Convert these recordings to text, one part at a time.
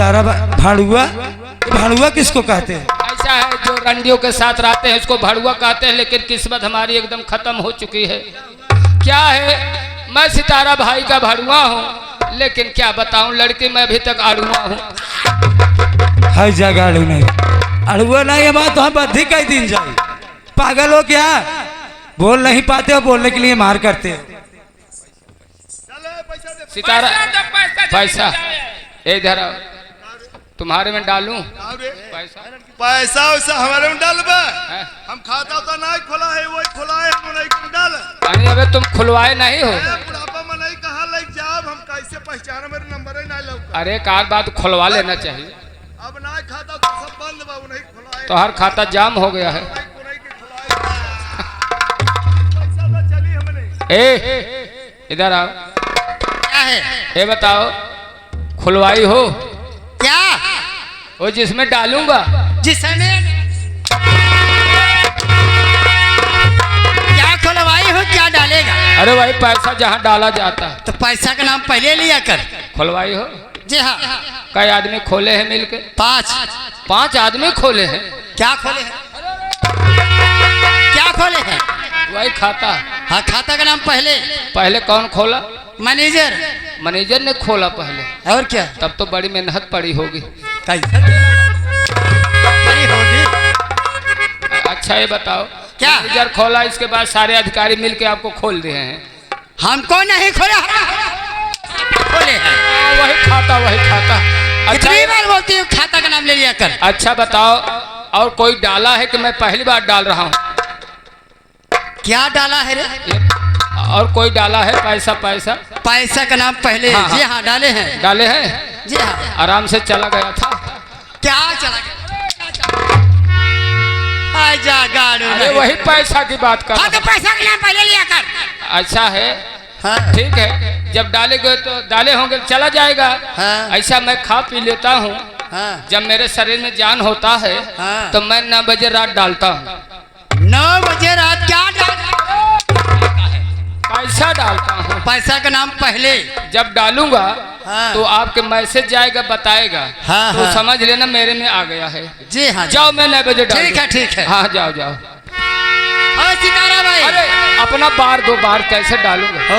सितारा भाड़ुआ, भाड़ुआ किसको कहते हैं? ऐसा है जो रंडियों के साथ रहते हैं उसको भाड़ुआ कहते हैं, लेकिन किस्मत हमारी एकदम खत्म हो चुकी है। क्या है, मैं सितारा भाई का भाड़ुआ हूँ, लेकिन क्या बताऊँ लड़की मैं अभी तक आड़ुआ हूँ। हर जगह आड़ू नहीं, अड़ुआ नहीं है बात, तो हम बद्धी कई दिन जाए। पागल हो क्या? बोल नहीं पाते हो, बोलने के लिए मार करते हो। सितारा पैसा इधर आओ, तुम्हारे में डालूं पैसा? पैसा वैसा हमारे में डालबा? हम खाता तो नहीं खोला है, वही खोला है, हम नहीं डाल। अरे अबे तुम खुलवाए नहीं हो? बुढ़ापा में नहीं कहा लग जाब, हम कैसे पहचान, मेरे नंबर ही नहीं लौका। अरे एक आध बात खुलवा लेना चाहिए। अब नहीं खाता तो सब बंद बा, नहीं खुला। तो हर खाता जाम हो गया है। ए इधर आओ। क्या है? ये बताओ खुलवाई हो क्या? वो जिसमें डालूंगा। जिसमें क्या खुलवाई हो, क्या डालेगा? अरे वही पैसा जहाँ डाला जाता है। तो पैसा का नाम पहले लिया कर। खुलवाई हो? जी हाँ। कई आदमी खोले हैं मिलके? 5 आदमी खोले हैं। क्या खोले हैं? क्या खोले हैं? वही खाता। हाँ, खाता का नाम पहले कौन खोला? मैनेजर ने खोला पहले। और क्या? तब तो बड़ी मेहनत पड़ी होगी। कैसे बड़ी होगी? अच्छा ये बताओ, क्या? मैनेजर खोला, इसके बाद सारे अधिकारी मिलके आपको खोल दिए हैं? हमको नहीं खोला, खोले हैं। वही खाता। अच्छा, कितनी बार बोलती हूँ खाता का नाम ले लिया कर। अच्छा बताओ, और कोई डाला है कि मैं पहली बार डाल रहा हूँ? क्या डाला है रे? और कोई डाला है पैसा? पैसा का नाम पहले। हाँ, जी हाँ, डाले हैं। जी हाँ। आराम से चला गया था। क्या चला गया? आजा गाड़ू। अरे वही पैसा की बात कर। हाँ, तो पैसा का नाम पहले लिया कर। अच्छा है। हाँ। ठीक है, जब डालेंगे तो डाले होंगे, चला जाएगा। हाँ। ऐसा मैं खा पी लेता हूँ। हाँ। जब मेरे शरीर में जान होता है हाँ। तो मैं 9 बजे रात डालता हूँ। 9 बजे रात क्या पैसा डालता हूँ। पैसा का नाम पहले। जब डालूंगा हाँ। तो आपके मैसेज जाएगा, बताएगा। हाँ, तो हाँ। समझ लेना मेरे में आ गया है। जी हाँ। जाओ, मैं 9 बजे डाल। ठीक है। हाँ जाओ। सितारा भाई, अरे अपना बार 2 बार कैसे डालूंगा? ओ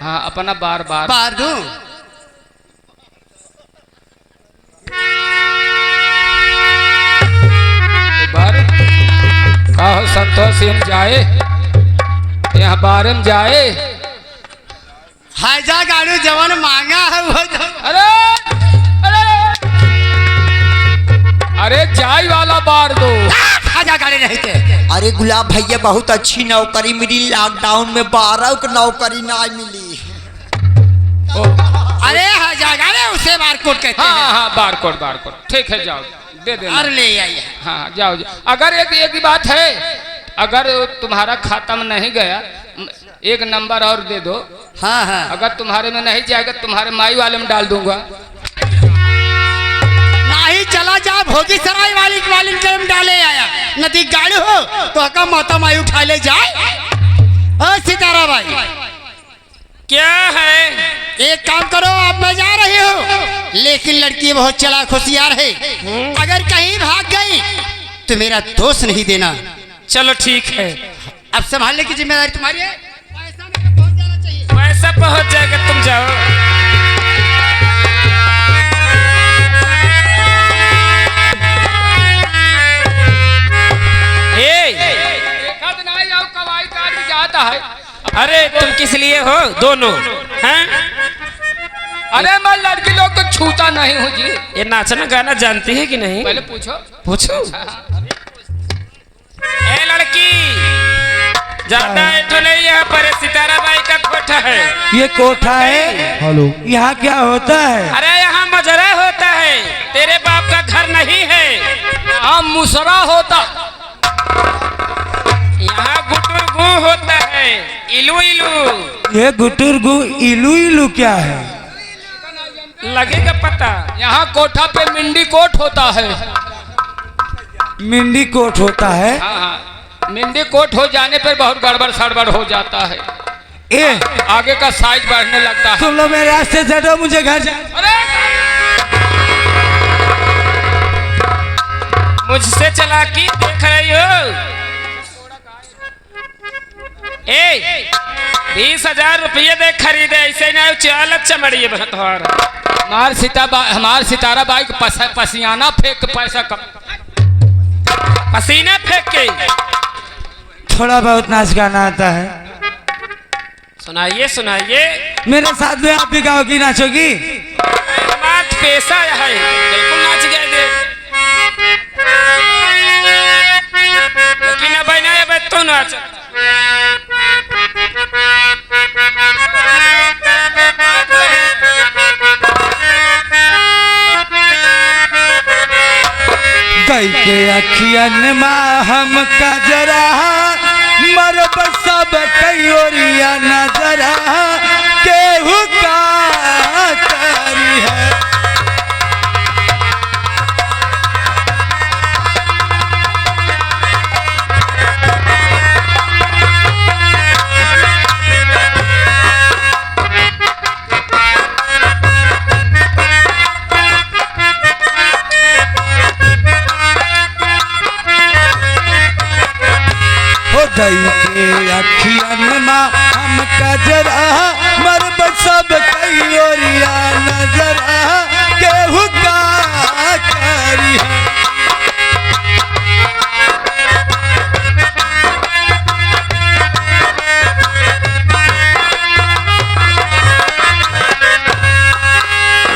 हाँ, अपना बार दूं। बार कहो संतोष हम जाए, यहाँ बार में जाए। हाजा गाड़ू जवान मांगा है वो। अरे जाई वाला बार दो। हाजा गाड़ी रहते। अरे गुलाब भैया बहुत अच्छी नौकरी मिली, लॉकडाउन में 12 को नौकरी ना मिली। अरे हाजा गाड़ी उसे बारकोड कहते हैं। हाँ, बारकोड। ठीक है, जाओ दे देना। और ले आइए। हाँ जाओ। अगर एक ही बात है, अगर तुम्हारा खाता में नहीं गया, 1 नंबर और दे दो। हाँ। अगर तुम्हारे में नहीं जाएगा, तुम्हारे माई वाले में डाल दूंगा। नहीं चला जा, भोगी सराय वाली के में डाले आया। नदी गाड़ी हो तो का माता माई उठा ले जाए। सितारा भाई, क्या है? एक काम करो, आप मैं जा रही हो, लेकिन लड़की बहुत चालाक होशियार है। अगर कहीं भाग गई तो मेरा दोष नहीं देना। चलो ठीक है। अब संभालने की जिम्मेदारी तुम्हारी है। पैसा मेरे पहुंच जाना चाहिए। पैसा पहुंच जाएगा, तुम जाओ। जाता है। अरे तुम किस लिए हो दोनों? हैं? अरे मैं लड़की लोग को छूता नहीं हूँ जी। ये नाचना गाना जानती है कि नहीं? पहले पूछो। ए लड़की, ज्यादा तो नहीं, यहाँ पर सितारा बाई का कोठा है। ये कोठा है? हेलो, यहाँ क्या होता है? अरे यहाँ मजरा होता है, तेरे बाप का घर नहीं है। यहाँ मुसरा होता, यहाँ गुटुरगु होता है, इलू। ये गुटुरगु इलू क्या है? लगेगा पता। यहाँ कोठा पे मिंडी कोट होता है। मिंडी कोट होता है? हाँ, मिंडी कोट हो जाने पर बहुत गड़बड़ सड़बड़ हो जाता है। आगे का साइज बढ़ने लगता है। तुम लोग मेरे रास्ते से हटो, मुझे घर जा। अरे मुझसे चालाकी देख रही हो? ए 20,000 रुपये दे खरीदे, ऐसे ना चालत चमड़िए बहतवार। हमार सितारा बाई को पसियाना फेंक के पैसा कम। पसीना फेंक के थोड़ा बहुत नाच गाना आता है। सुनाइए सुनाइए। मेरे साथ में आप भी गाओगी, नाचोगी? हमारा पैसा है, बिल्कुल नाच गए दे। लेकिन अब ना अब तो नाच। गई के अखियन माँ हम कजरा मरब सब कयोरिया नजरा केहू का करी है। गई के अखियन माँ हम कजरा मरब सब कयोरिया नजरा केहू का करी है।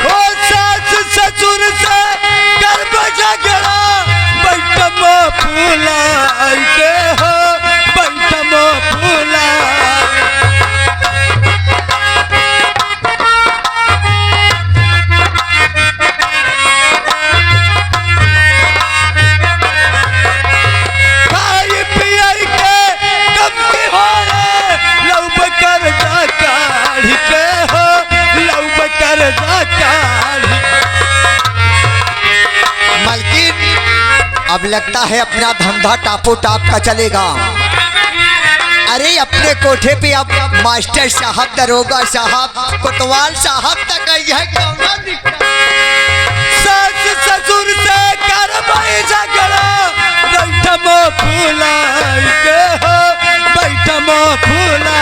ओ सास ससुर से कर झगड़ा बैठम फूला के हो फूला। खाई पियाई के कमती हो लौब कर जा काढ़ी के हो लौब कर जा काढ़ी। मालकिन अब लगता है अपना धंधा टापो टाप का चलेगा। अरे अपने कोठे पे अब मास्टर साहब, दरोगा साहब, कोतवाल साहब तक आई है। सास ससुर से करवाई झगड़ा बैठम फूला के हो बैठम फूला।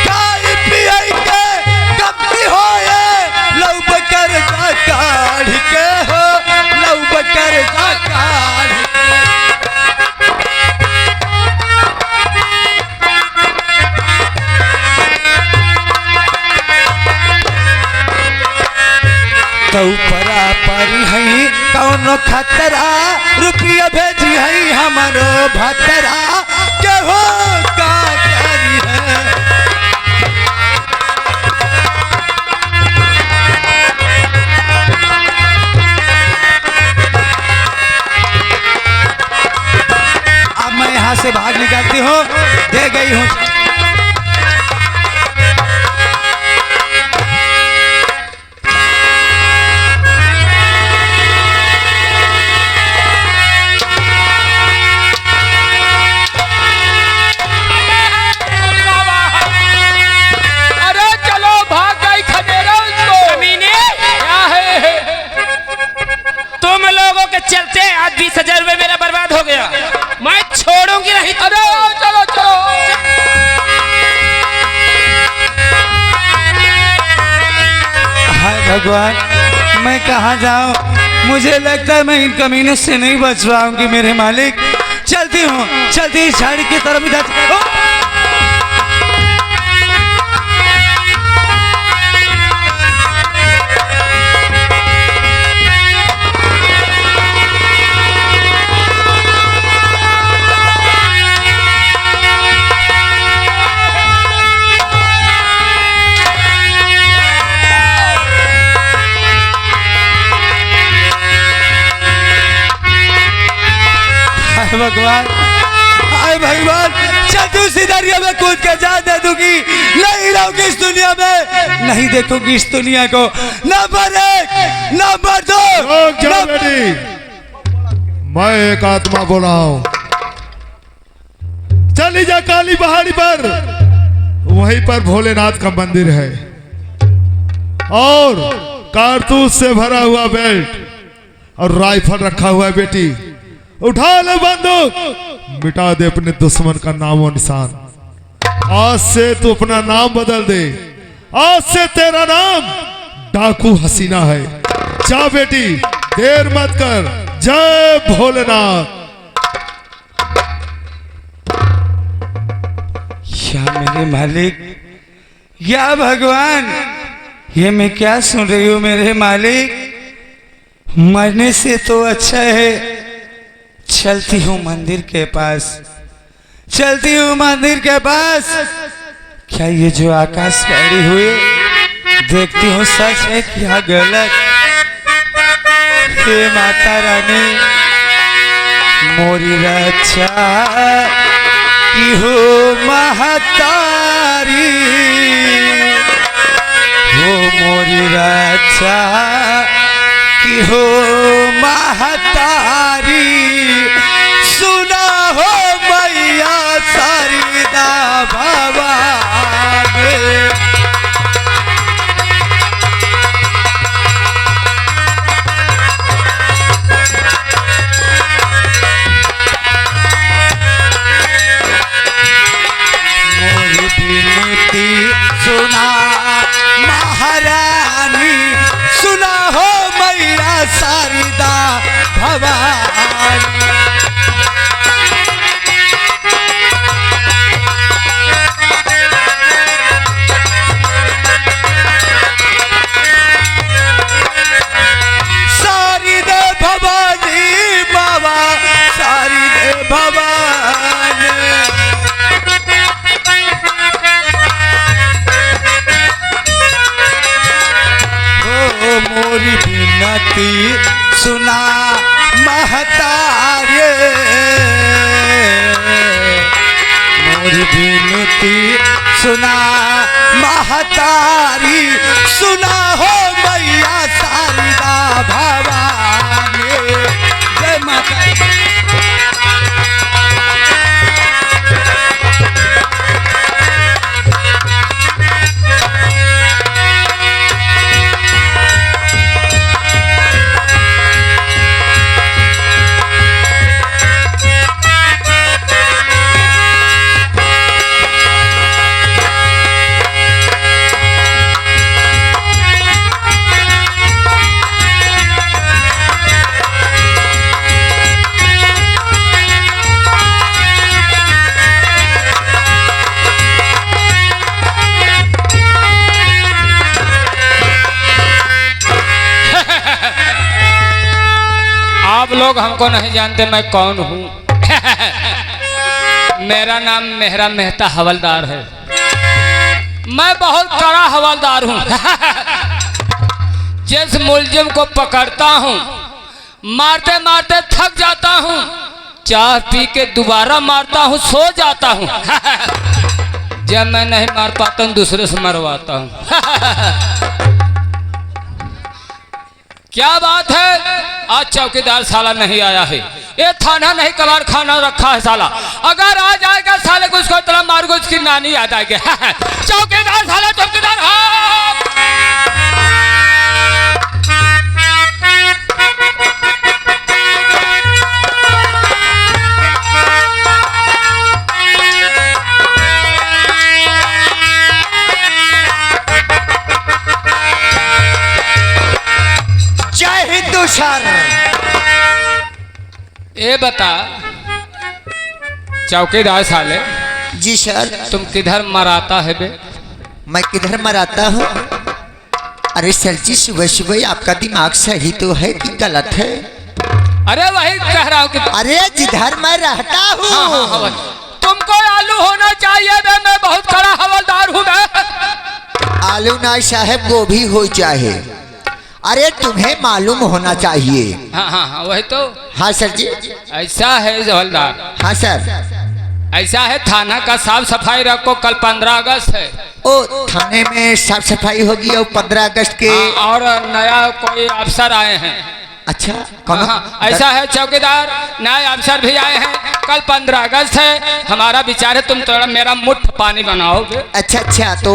खाई पियाई के कमती हो लौब कर जा काढ़ी के हो लौब कर जा काढ़ी। तो परा परी है कौनो खतरा रुपया भेजी है हमारो भतरा के हो का करी है। अब मैं यहाँ से भाग निकालती हूँ, दे गई हूँ। अरे चलो भाग गई खदेड़ो उसको। कमीने, क्या है? तुम लोगों के चलते आज 20,000 रुपये मेरा बर्बाद हो गया। मैं छोड़ूंगी नहीं। अरे चलो चलो। हाय भगवान, मैं कहाँ जाऊँ? मुझे लगता है मैं इन कमीनों से नहीं बच पाऊंगी मेरे मालिक। चलती हूँ, चलती इस झाड़ी की तरफ जाती। भगवान, हाय भगवान, चल तू इसी दरिया में कूद के जा दे दूंगी। नहीं रहूंगी इस दुनिया में, नहीं देखूंगी इस दुनिया को। Number 1, number 2। मैं एक आत्मा बोला हूँ। चलिए। चली जा काली पहाड़ी पर, वहीं पर भोलेनाथ का मंदिर है। और कारतूस से भरा हुआ बेल्ट और राइफल रखा हुआ है बेटी, उठा ले बंदूक, मिटा दे अपने दुश्मन का नामो निशान। आज से तू अपना नाम बदल दे, आज से तेरा नाम डाकू हसीना है। जा बेटी, देर मत कर। जय भोलेनाथ। या मेरे मालिक, या भगवान, ये मैं क्या सुन रही हूँ मेरे मालिक। मरने से तो अच्छा है चलती हूँ मंदिर के पास, चलती हूँ मंदिर के पास। क्या ये जो आकाश गाड़ी हुई देखती हूँ सच है क्या गलत? हे माता रानी मोरी रक्षा की हो महतारी, हो मोरी रक्षा की हो महतारी। सुना हो मैया शारदा भवानी। मोरी बिनती सुना महारानी, सुना हो मैया शारदा भवानी। शारदा भवानी बाबा, शारदा भवानी। मोरी बिनती सुना महतारे, मोरी बिनती सुना महतारी। सुना हो मैया शारदा भवानी। जय माता। आप लोग हमको नहीं जानते मैं कौन हूँ। मेरा नाम मेहरा मेहता हवलदार है। मैं बहुत कड़ा हवलदार हूँ। जिस मुलजिम को पकड़ता हूँ मारते मारते थक जाता हूँ, चाय पी के दोबारा मारता हूँ, सो जाता हूँ। जब मैं नहीं मार पाता हूँ दूसरे से मरवाता हूँ। क्या बात है, आज चौकीदार साला नहीं आया है। ये थाना नहीं कबाड़ खाना रखा है साला। अगर आ जाएगा साले को उसको इतना मारूंगा उसकी नानी याद आएगी। चौकीदार साला, चौकीदार। जय हिंदू सर। ये बता चौकीदार साले, जी सर। तुम किधर मराता है बे? मैं किधर मराता हूँ? अरे सर जी, सुबह सुबह आपका दिमाग सही तो है कि गलत है? अरे वही कह रहा हूँ कि अरे जिधर मैं रहता हूँ। हाँ, तुमको आलू होना चाहिए बे, मैं बहुत कड़ा हवलदार हूँ बे। आलू ना साहब, गोभी हो चाहे। अरे तुम्हें मालूम होना चाहिए। हाँ हाँ हाँ, वही तो। हाँ सर जी। ऐसा है हवलदार। हाँ सर। ऐसा है, थाना का साफ सफाई रखो, कल 15 अगस्त है। ओ, थाने में साफ सफाई होगी और 15 अगस्त के। हाँ, और नया कोई अफसर आए हैं अच्छा कौन? हाँ, ऐसा है चौकीदार, नए अफसर भी आए हैं। कल 15 अगस्त है, हमारा विचार है तुम थोड़ा मेरा मुट्ठ पानी बनाओगे। अच्छा अच्छा, तो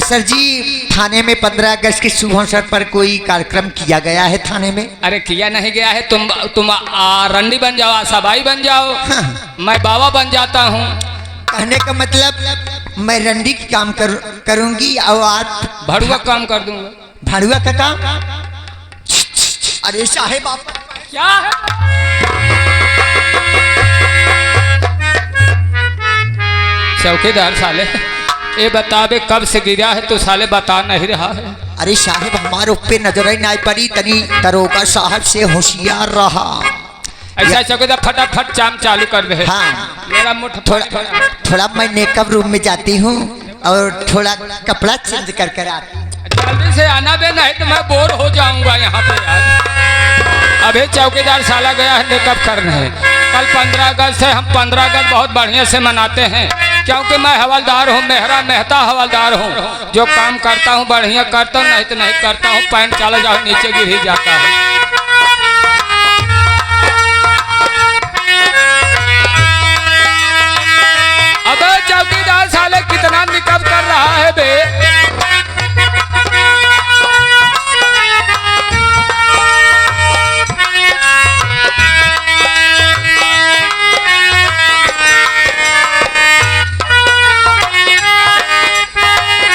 सर जी थाने में 15 अगस्त के शुभ अवसर पर कोई कार्यक्रम किया गया है थाने में? अरे किया नहीं गया है, तुम रंडी बन जाओ, आशाबाई बन जाओ, मैं बाबा बन जाता हूँ। कहने का मतलब मैं रंडी की काम करूंगी और आप भड़ुआ काम कर दूंगा। भाड़ुआ का काम? अरे साहेब आप क्या है? चौकीदार साले ये बतावे कब से गिरा है, तो साले बता नहीं रहा है। अरे साहेब हमारे ऊपर नजर ही नहीं पड़ी, तनी दरोगा साहब से होशियार रहा। ऐसा चौकीदार फटाफट काम चालू कर दे। हाँ। मेरा मुठ थोड़ा मैं मेकअप रूम में जाती हूँ और थोड़ा कपड़ा चेंज कर कर आती हूँ। जल्दी से आना बे, नहीं तो मैं बोर हो जाऊंगा यहाँ पे यार। अभी चौकीदार साला गया है मेकअप करने। कल 15 अगस्त है, हम 15 अगस्त बहुत बढ़िया से मनाते हैं, क्योंकि मैं हवलदार हूँ, मेहता हवलदार हूँ। जो काम करता हूँ बढ़िया करता हूँ, नहीं तो नहीं करता हूँ, पैंट चला जाओ नीचे गिर ही जाता है। अबे चौकीदार साले कितना मेकअप कर रहा है बे।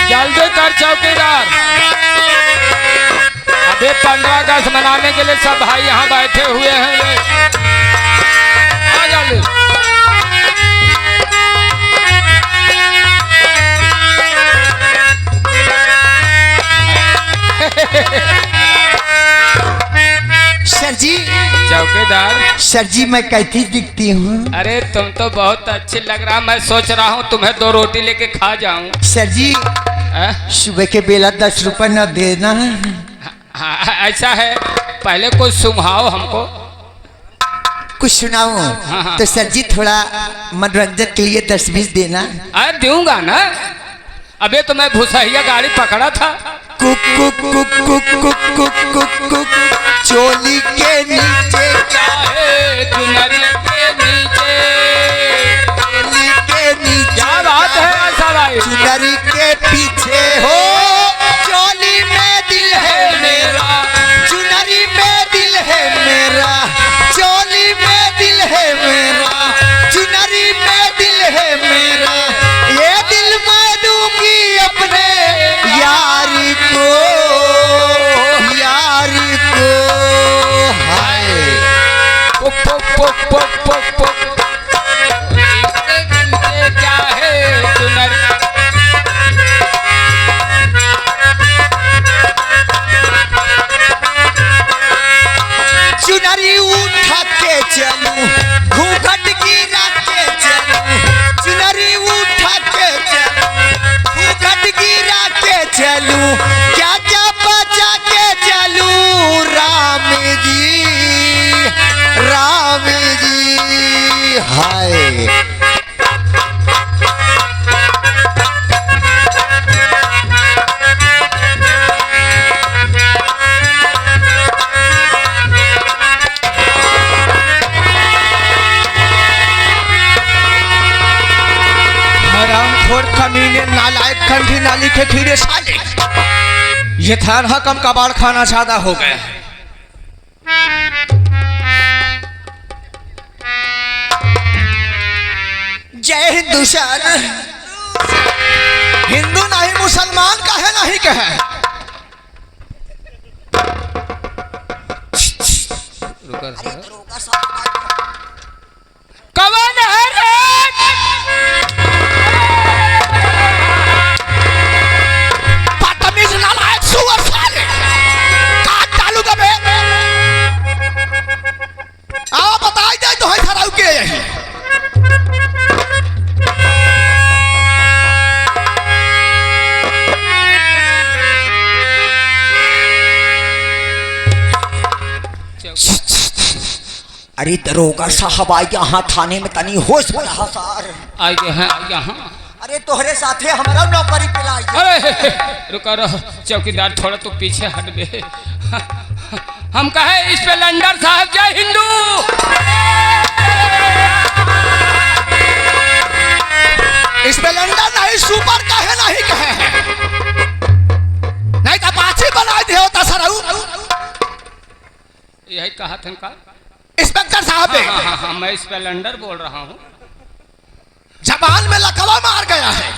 जल्दी कर चौकीदार, अभी 15 अगस्त मनाने के लिए सब भाई यहाँ बैठे हुए हैं। आ जल्दी। सर जी। चौकीदार सर जी मैं कैसी दिखती हूँ? अरे तुम तो बहुत अच्छी लग रहा, मैं सोच रहा हूँ तुम्हें 2 रोटी लेके खा जाऊं। सर जी सुबह के बेला 10 रुपए न देना। हाँ, ऐसा है, पहले कुछ सुनाओ हमको। कुछ सुनाऊं? हाँ। तो सर जी थोड़ा मनोरंजन के लिए 10-20 देना। अरे दूंगा ना, अबे तो मैं भूसहिया गाड़ी पकड़ा था। कुक कुक कुक कुक कुक कुक कुक कुक चोली के नीचे चाहे चुनरी के नीचे, चोली के नीचे क्या बात है ऐसा भाई। चुनरी के पीछे हो चोली में दिल है मेरा, चुनरी में दिल है मेरा, चोली में दिल है मेरा, चुनरी में दिल है मेरा, ये दिल मैं दूंगी अपने यारी को, यारी को। हाय पुक पुक पुक पुक पुक पुक क्या है चुनरी। चुनरी उठा के चलूं, घूंघट गिरा के चलूं, चुनरी उठा के चलूं, घूंघट गिरा के चलूं, क्या क्या बचा के चलूं, राम जी, राम जी। हाय हरामखोर कमीने नालायक कंठी नाली के खीरे साले, ये थाना कम कबाड़ खाना ज्यादा हो गया है। जय हिंदू सर। हिंदू नहीं मुसलमान कहे नहीं कहे। कौन है रे? बदतमीज नालायक सुअर साले, काट डालू कबे। आओ बताई दे तो है खराउ के यही। अरे दरोगा साहब आई यहाँ थाने में तनी होश में रहा सर। आइए हैं यहाँ। अरे तोहरे साथे हमारा नौकरी पिलाई। अरे रुका रहो चौकीदार, थोड़ा तो पीछे हट गए। हम कहे स्प्लेंडर साहब जय हिंदू। स्प्लेंडर नहीं सुपर कहे नहीं कहे नहीं तो पाछी बना दे होता सरऊ। यही कहा था का इंस्पेक्टर साहब ने हाँ, मैं स्प्लेंडर बोल रहा हूँ। जबान में लकवा मार गया है।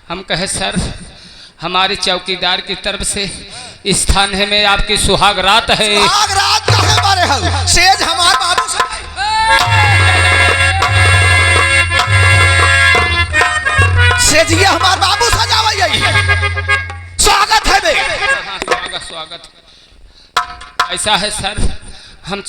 हम कहे सर हमारी चौकीदार की तरफ से इस थाने में आपकी सुहाग रात है। सुहाग रात कहे मारे हो सेज हमार बाबू से सेजिया हमार बाबू सजावा यही स्वागत है बे। हाँ, स्वागत स्वागत। ऐसा है सर हम